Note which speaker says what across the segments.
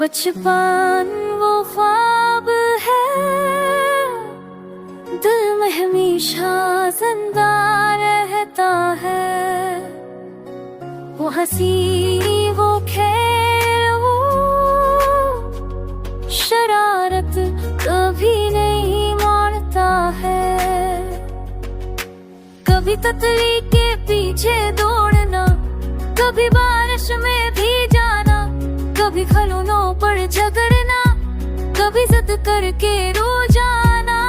Speaker 1: बचपन वो ख्वाब है, दिल में हमेशा जिंदा रहता है। वो हंसी वो खेल वो शरारत कभी नहीं मारता है। कभी तितली के पीछे दौड़ना, कभी बारिश में भी जाना, कभी खिलौनों पर झगड़ना, कभी जिद करके रो जाना,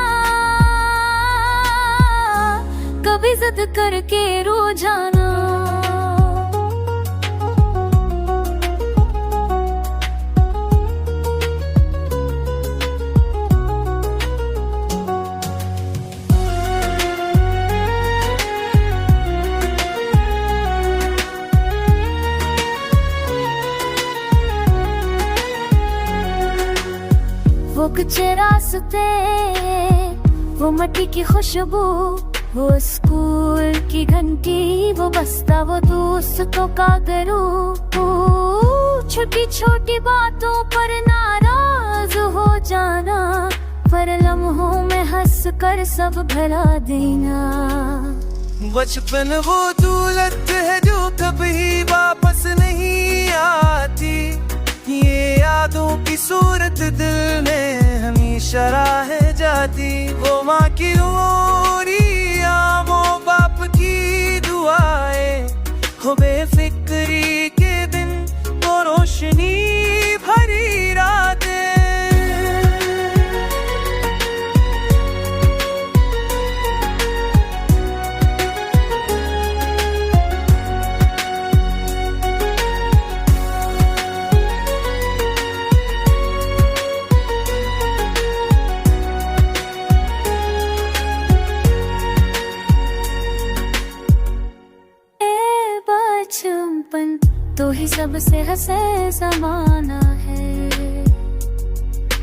Speaker 1: कभी जिद करके रो जाना। वो कच्चे रास्ते, वो मिट्टी की खुशबू, वो स्कूल की घंटी, वो बस्ता, वो दोस्तों का गरूब। छोटी छोटी बातों पर नाराज हो जाना, पर लम्हों में हंस कर सब भुला देना।
Speaker 2: बचपन वो दौलत है जो कभी वापस नहीं आती। ये यादों की सूरत दिल में हमेशा रह जाती। वो माँ की लोरिया, वो बाप की दुआएं, हो बेफिक्री के दिन, वो रोशनी भरी रातें।
Speaker 1: बचपन तो ही सबसे हंसे ज़माना है।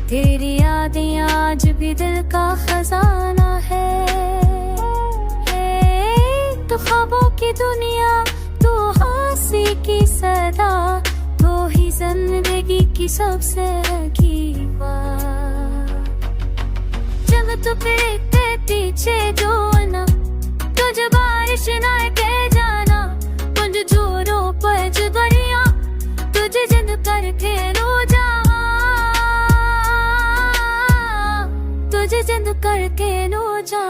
Speaker 1: तेरी यादें आज भी दिल का खजाना है। तो ख्वाबों की दुनिया, तो हंसी की सदा, तो ही जिंदगी की सबसे हकीकी बात। जब तू पीछे पीछे जो ना, तुझे बारिश ना के जाना, मुझे जोरों पर जुदाइयां, तुझे जिद करके रो जा, तुझे जिद करके रो जा।